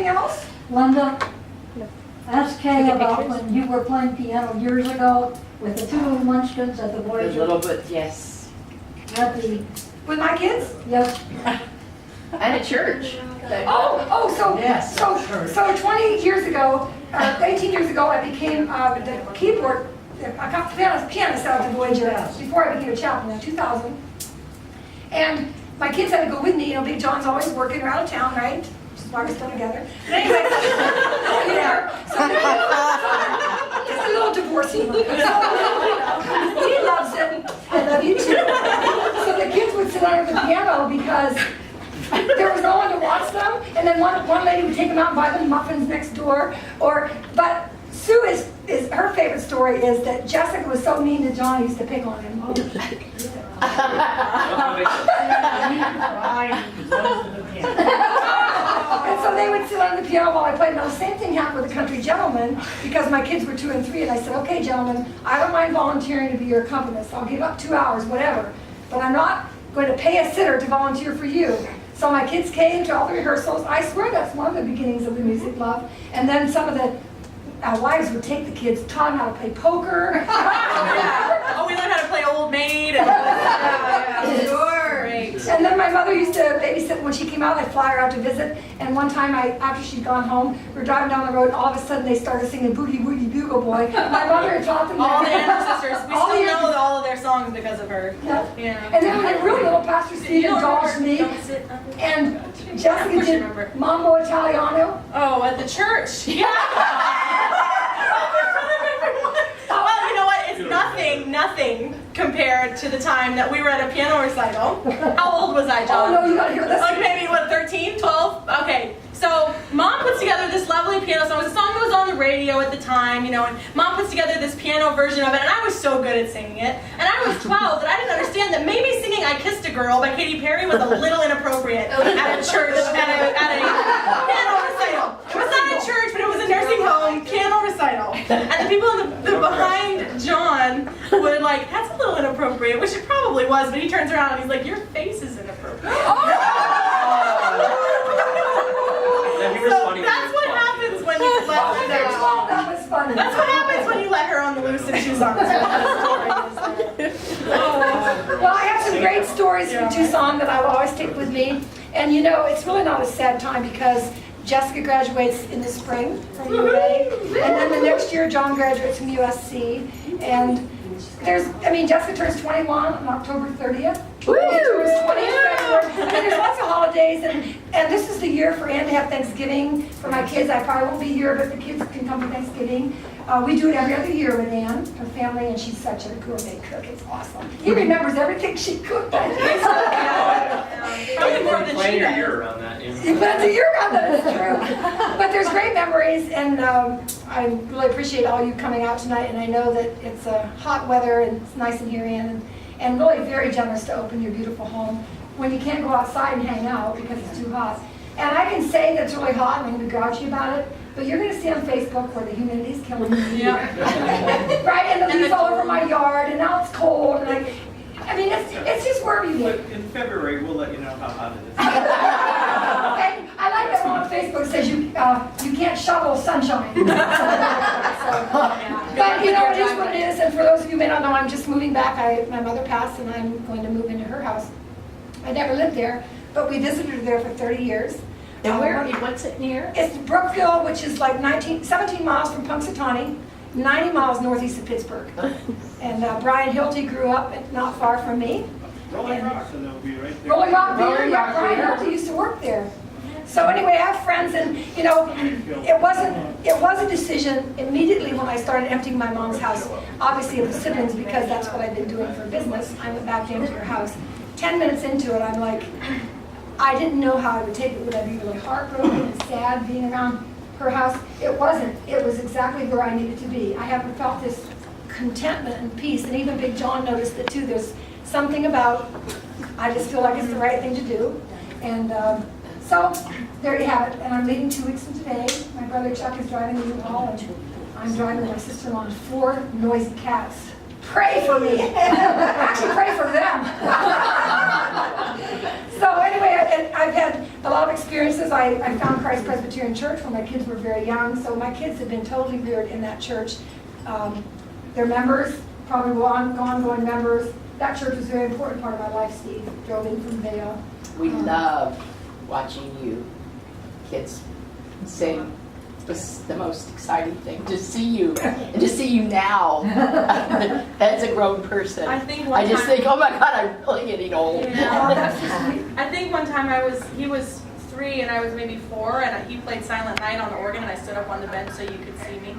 anything else? Linda, ask Kay about when you were playing piano years ago with the two little munchkins at the The Voyager. little bit, yes. At the, With my kids? yes, And a church. Yes, So 20 years ago, 18 years ago, I became the keyboard, I got the pianist out at the Voyager before I became a chaplain in 2000. And my kids had to go with me. You know, Big John's always working around town, right? Which is why we're still together. But anyway, just a little divorcing. So, he loves it. I love you too. So the kids would sit under the piano because there was no one to watch them, and then one lady would take them out and buy them muffins next door. But Sue is her favorite story is that Jessica was so mean to John, he used to pick on him. And so they would sit on the piano while I played. Now the same thing happened with the country gentleman because my kids were 2 and 3, and I said, okay, gentlemen, I don't mind volunteering to be your accompanist. I'll give up 2 hours, whatever. But I'm not going to pay a sitter to volunteer for you. So my kids came to all the rehearsals. I swear that's one of the beginnings of the music love. And then some of the wives would take the kids, taught them how to play poker. Oh, we learned how to play Old Maid. And then my mother used to babysit when she came out. I'd fly her out to visit. And one time, after she'd gone home, we were driving down the road, and all of a sudden they started singing Boogie Woogie Bugle Boy. My mother had taught them All the that. ancestors. We still know all of their songs because of her. Yeah. And then when they were real little, Pastor Steve indulged me. And Jessica did Mambo Italiano. Oh, at the church. Yeah. Well, you know what? It's nothing compared to the time that we were at a piano recital. How old was I, John? Oh, no, you gotta hear this. Like maybe, 13, 12? Okay. So, Mom puts together this lovely piano song. It was a song that was on the radio at the time, and Mom puts together this piano version of it, and I was so good at singing it. And I was 12, and I didn't understand that maybe singing I Kissed a Girl by Katy Perry was a little inappropriate at a church, at a piano recital. It was not a church, but it was a nursing home piano recital. And the people behind John were like, that's a little inappropriate, which it probably was, but he turns around and he's like, your face is inappropriate. That's what happens when you let her down. That was funny. That's what happens when you let her on the loose and she's on the Well, I have some great stories from Tucson that I will always take with me. And it's really not a sad time because Jessica graduates in the spring from UA. And then the next year, John graduates from USC. And Jessica turns 21 on October 30th. Woo! Turns 20 in February. And there's lots of holidays, and this is the year for Ann to have Thanksgiving for my kids. I probably won't be here, but the kids can come for Thanksgiving. We do it every other year with Ann, her family, and she's such a gourmet cook. It's awesome. He remembers everything she cooked. Probably more than she does. year around that. You planned a year around that, that's true. But there's great memories, and I really appreciate all you coming out tonight, and I know that it's hot weather, and it's nice in here, Ann, and really very generous to open your beautiful home when you can't go outside and hang out because it's too hot. And I can say that it's really hot, and I'm going to be grouchy about it, but you're going to see on Facebook where the humidity's killing me. Yeah. Right, and the leaves all over my yard, and now it's cold, and it's just wherever you live. In February, we'll let you know how hot it is. And I like that one on Facebook says you can't shovel sunshine. But it is what it is. And for those of you who may not know, I'm just moving back. My mother passed, and I'm going to move into her house. I never lived there, but we visited her there for 30 years. And what's it near? It's Brookville, which is like 17 miles from Punxsutawney, 90 miles northeast of Pittsburgh. And Brian Hilty grew up not far from me. Rolling Rock, and they'll be right there. Rolling Rock Beer, yeah, Brian Hilty used to work there. So anyway, I have friends, and it was a decision immediately when I started emptying my mom's house, obviously of the siblings, because that's what I've been doing for business. I went back to empty her house. 10 minutes into it, I'm like, I didn't know how I would take it. Would I be really heartbroken and sad being around her house? It wasn't. It was exactly where I needed to be. I haven't felt this contentment and peace, and even Big John noticed it too. There's something about, I just feel like it's the right thing to do. And so there you have it. And I'm leaving 2 weeks from today. My brother Chuck is driving the U-Haul, and I'm driving my sister-in-law and 4 noisy cats. Pray for me. Actually, pray for them. So anyway, and I've had a lot of experiences. I found Christ Presbyterian Church when my kids were very young, so my kids have been totally reared in that church. Their members, probably ongoing members. That church was a very important part of my life, Steve. Drove in from Vale. We love watching you kids sing. It was the most exciting thing to see you, and to see you now as a grown person. I think one I just time- think, oh my God, I'm really getting old. I think one time he was 3 and I was maybe 4, and he played Silent Night on the organ, and I stood up on the bench so you could see me. He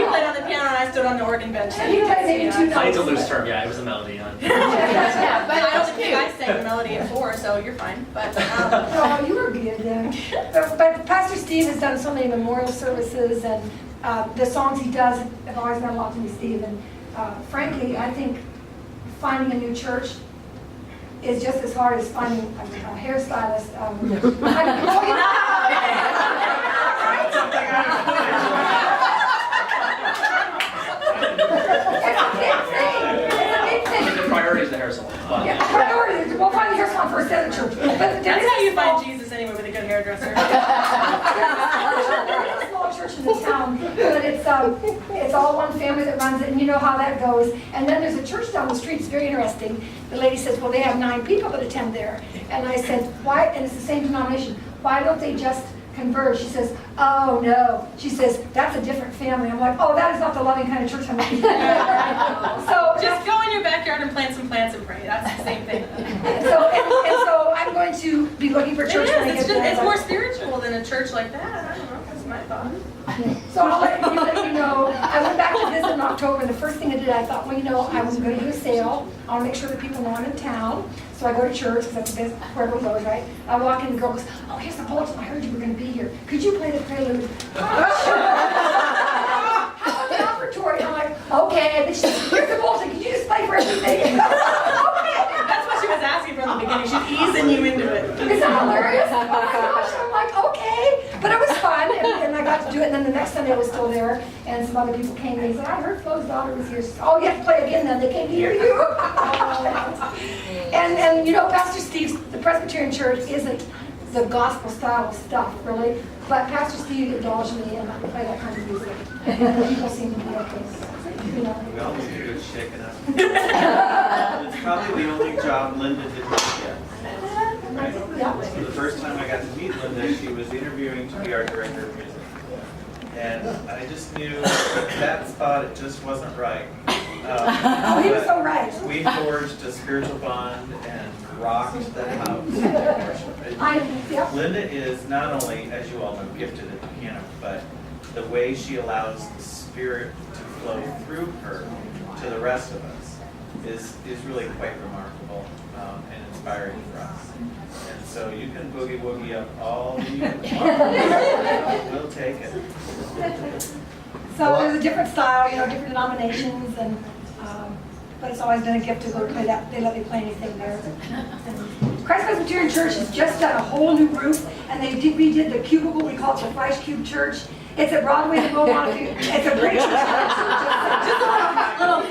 played on the piano and I stood on the organ bench. So And he you played could see maybe us. two Playing notes. to loose term, yeah, it was a melody on. Yeah, But I don't think you that's guys sang the melody at 4, so you're fine. But Oh, you were good then. But Pastor Steve has done so many memorial services, and the songs he does have always meant a lot to me, Steve. And frankly, I think finding a new church is just as hard as finding a hairstylist. The priority is the hair salon. But Yeah, priorities. We'll find the hair salon first at the church. But that's how you find Jesus anyway, with a good hairdresser. There's a small church in the town, but it's all one family that runs it, and you know how that goes. And then there's a church down the street. It's very interesting. The lady says, well, they have 9 people that attend there. And I said, why? And it's the same denomination. Why don't they just converge? She says, oh no. She says, that's a different family. I'm like, oh, that is not the loving kind of church I'm looking for. So Just go in your backyard and plant some plants and pray. That's the same thing. and so I'm going to be looking for a It church when I is. get there. It's more spiritual than a church like that. I don't know. That's my thought. So I'll let you know. I went back to visit in October, and the first thing I did, I thought, well, you know, I was going to do a sale. I want to make sure that people know I'm in town. So I go to church, because that's the best where everyone goes, right? I walk in, the girl goes, oh, here's the bulletin. I heard you were going to be here. Could you play the prelude? Oh, sure. How about the offertory? I'm like, okay. And then she says, here's the bulletin. Could you just play for everything? Okay. That's what she was asking from the beginning. She's easing you into it. Is that hilarious? Oh my gosh, I'm like, okay. But it was fun, and I got to do it, and then the next Sunday I was still there, and some other people came, and they said, I heard Flo's daughter was here. She said, oh, you have to play again then, they came to hear you. and you know, Pastor Steve's, the Presbyterian Church isn't the gospel style stuff, really, but Pastor Steve indulged me and I play that kind of music. And people seem to be okay. You know. We all need a good shaking up. It's probably the only job Linda didn't get. Right? Yeah. So the first time I got to meet Linda, she was interviewing to be our director of music. And I just knew that spot, it just wasn't right. Oh, he was so right. We forged a spiritual bond and rocked the house. Yeah. Linda is not only, as you all know, gifted at the piano, but the way she allows the Spirit to flow through her to the rest of us is really quite remarkable and inspiring for us. And so you can boogie woogie up all you want. We'll take it. So there's a different style, you know, different denominations, and but it's always been a gift to go play that. They let me play anything there. And Christ Presbyterian Church has just done a whole new roof, and they redid the cubicle. We call it the Flash Cube Church. It's at Broadway and Beaumont. It's a great church. No,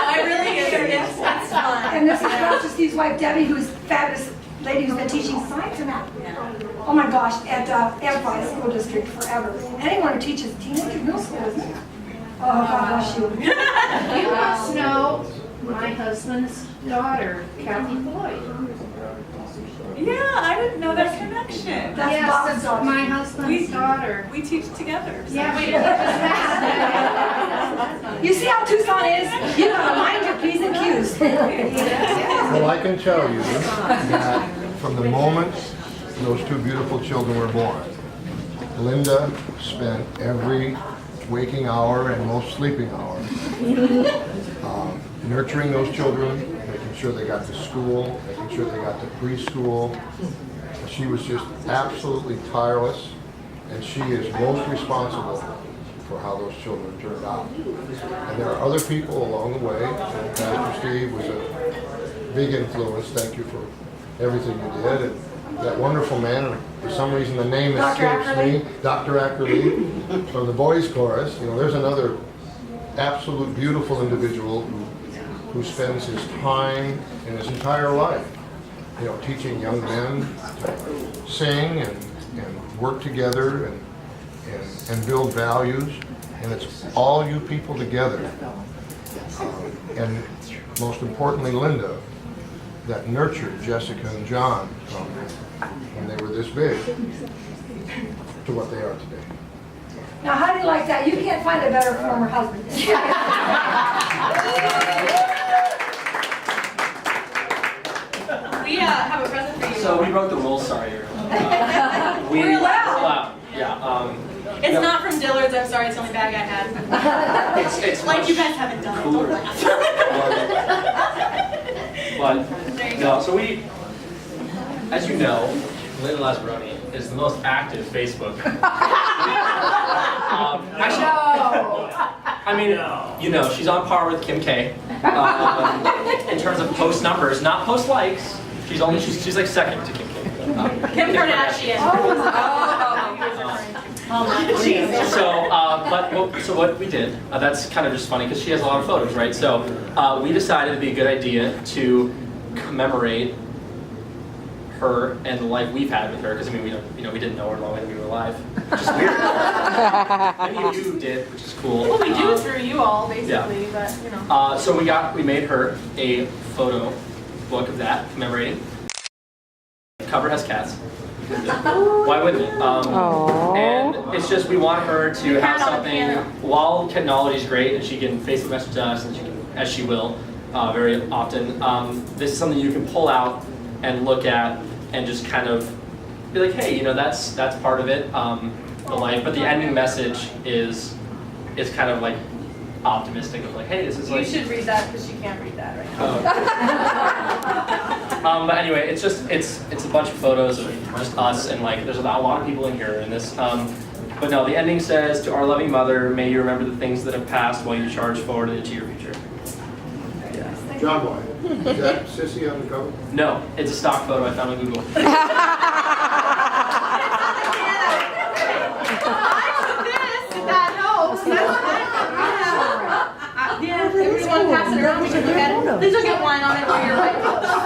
I really is. It's fun. And this is Pastor Steve's wife, Debbie, who's a fabulous lady who's been teaching science and math. Oh my gosh, at Amplify School District forever. Anyone who teaches teenagers, middle school, isn't it? Oh, God bless you. You must know my husband's daughter, Kathy Floyd. Yeah, I didn't know that connection. That's Yes, Bob's it's daughter. my husband's daughter. We teach together. So. Yeah, we did that. You see how Tucson is? You gotta mind your P's and Q's. Well, I can tell you that from the moment those 2 beautiful children were born, Linda spent every waking hour and most sleeping hour nurturing those children, making sure they got to school, making sure they got to preschool. She was just absolutely tireless, and she is most responsible for how those children turned out. And there are other people along the way. Pastor Steve was a big influence. Thank you for everything you did. And that wonderful man, and for some reason the name escapes me, Dr. Ackerley, from the boys chorus. You know, there's another absolute beautiful individual who spends his time and his entire life teaching young men to sing and work together and build values. And it's all you people together. And most importantly, Linda, that nurtured Jessica and John from when they were this big to what they are today. Now, how do you like that? You can't find a better former husband. We have a present for you. So we wrote the rules, sorry. We're allowed. Yeah. It's no, not from Dillard's, I'm sorry, it's the only bag I had. It's Like much you guys haven't done it, cooler. don't laugh. But, There you no, go. so we, as you know, Linda Lazzeroni is the most active Facebook. I mean, she's on par with Kim K. In terms of post numbers, not post likes. She's like second to Kim K. Kim Kardashian. So what we did, that's kind of just funny because she has a lot of photos, right? So we decided it'd be a good idea to commemorate her and the life we've had with her, because I mean we didn't know her long when we were alive, which is weird. Maybe you did, which is cool. Well, we do through you all, basically, but you know. So we made her a photo book of that commemorating. The cover has cats. Why wouldn't it? And it's just we want her to have something. While technology is great and she can Facebook message us and she can, as she will very often, this is something you can pull out and look at and just kind of be like, hey, that's part of it, the life. But the ending message is kind of like optimistic of like, hey, this is like. You should read that because she can't read that right now. But anyway, it's a bunch of photos of just us and like there's a lot of people in here in this. But no, the ending says, to our loving mother, may you remember the things that have passed while you charge forward into your future. John Boy, is that Sissy on the cover? No, it's a stock photo I found on Google. I took this, if that helps. Yeah, if you want to pass it around, we can look at it. Please don't get wine on it while you're right.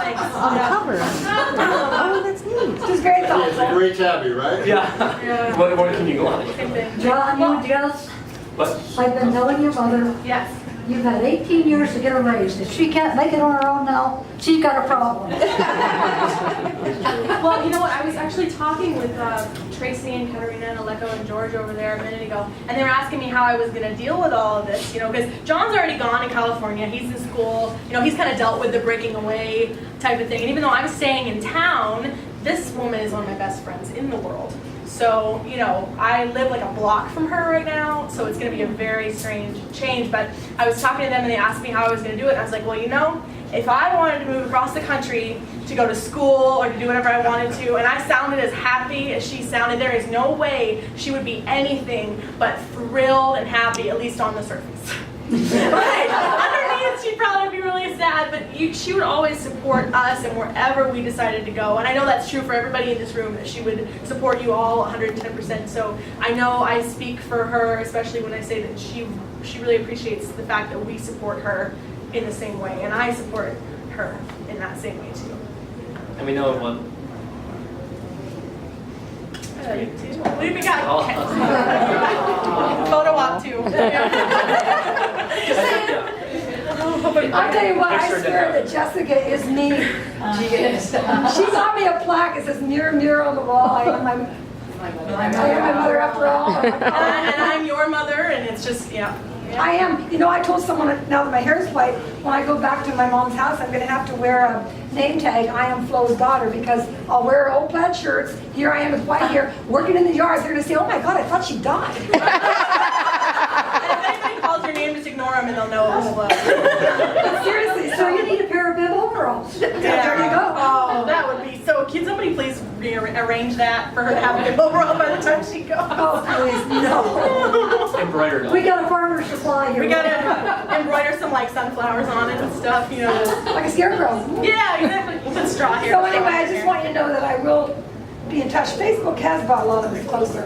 Thanks. On the cover. Oh, that's neat. Just very It's a thoughtful. great tabby, right? Yeah. What can you go on? Same thing. John, you just, What? I've been telling your mother, Yes. you've had 18 years to get her raised. If she can't make it on her own now, she's got a problem. Well, you know what? I was actually talking with Tracy and Katarina and Aleko and George over there a minute ago, and they were asking me how I was going to deal with all of this, because John's already gone in California. He's in school. He's kind of dealt with the breaking away type of thing. And even though I'm staying in town, this woman is one of my best friends in the world. So, I live like a block from her right now, so it's going to be a very strange change. But I was talking to them and they asked me how I was going to do it. And I was like, well, if I wanted to move across the country to go to school or to do whatever I wanted to, and I sounded as happy as she sounded, there is no way she would be anything but thrilled and happy, at least on the surface. Right. Underneath, she'd probably be really sad, but she would always support us and wherever we decided to go. And I know that's true for everybody in this room, that she would support you all 110%. So I know I speak for her, especially when I say that she really appreciates the fact that we support her in the same way, and I support her in that same way too. And we know of one. We got photo op too. I'll tell you what, I swear that Jessica is me. She is. She got me a plaque that says mirror, mirror on the wall. I am my mother after all. And I'm your mother, and it's just, yeah. I am. I told someone, now that my hair's white, when I go back to my mom's house, I'm going to have to wear a name tag, I am Flo's daughter, because I'll wear old plaid shirts. Here I am with white hair, working in the yard. They're going to say, oh my God, I thought she died. And if anybody calls your name, just ignore them and they'll know it was Flo. But seriously, So you need a pair of bib overalls. there you go. Oh, that would be so cute. Somebody please arrange that for her to have a bib overall by the time she goes. Oh, please, no. Embroidered. We got a farmer's supply here. We gotta embroider some like sunflowers on it and stuff, Like a scarecrow. Yeah, exactly. We'll put straw here. So anyway, I just want you to know that I will be in touch. Facebook has brought a lot of us closer.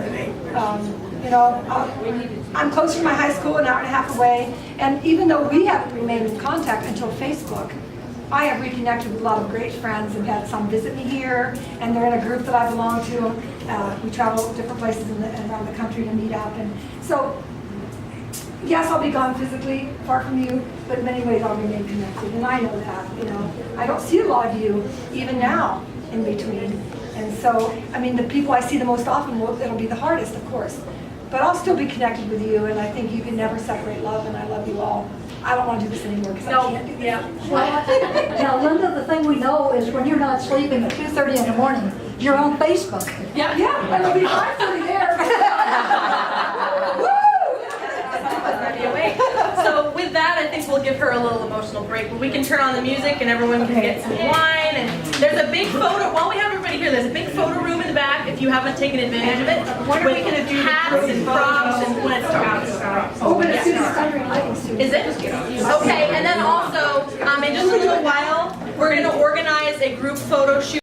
I'm closer to my high school, an hour and a half away, and even though we haven't remained in contact until Facebook, I have reconnected with a lot of great friends and had some visit me here, and they're in a group that I belong to. We travel different places around the country to meet up, and so yes, I'll be gone physically, far from you, but in many ways I'll remain connected, and I know that, you know. I don't see a lot of you, even now, in between. And so, I mean, the people I see the most often, it'll be the hardest, of course. But I'll still be connected with you, and I think you can never separate love, and I love you all. I don't want to do this anymore, because I can't do this. Now, Linda, the thing we know is when you're not sleeping at 2:30 in the morning, you're on Facebook. Yeah, and it'll be 5:30 there. So with that, I think we'll give her a little emotional break. But we can turn on the music and everyone can get some wine. And there's a big photo, while we have everybody here, there's a big photo room in the back if you haven't taken advantage of it. What are we gonna do? Hats and props and glitter. Oh, but it's Susan's Thundering Lightning too. Is it? Okay, and then also, in just a little while, we're going to organize a group photo shoot.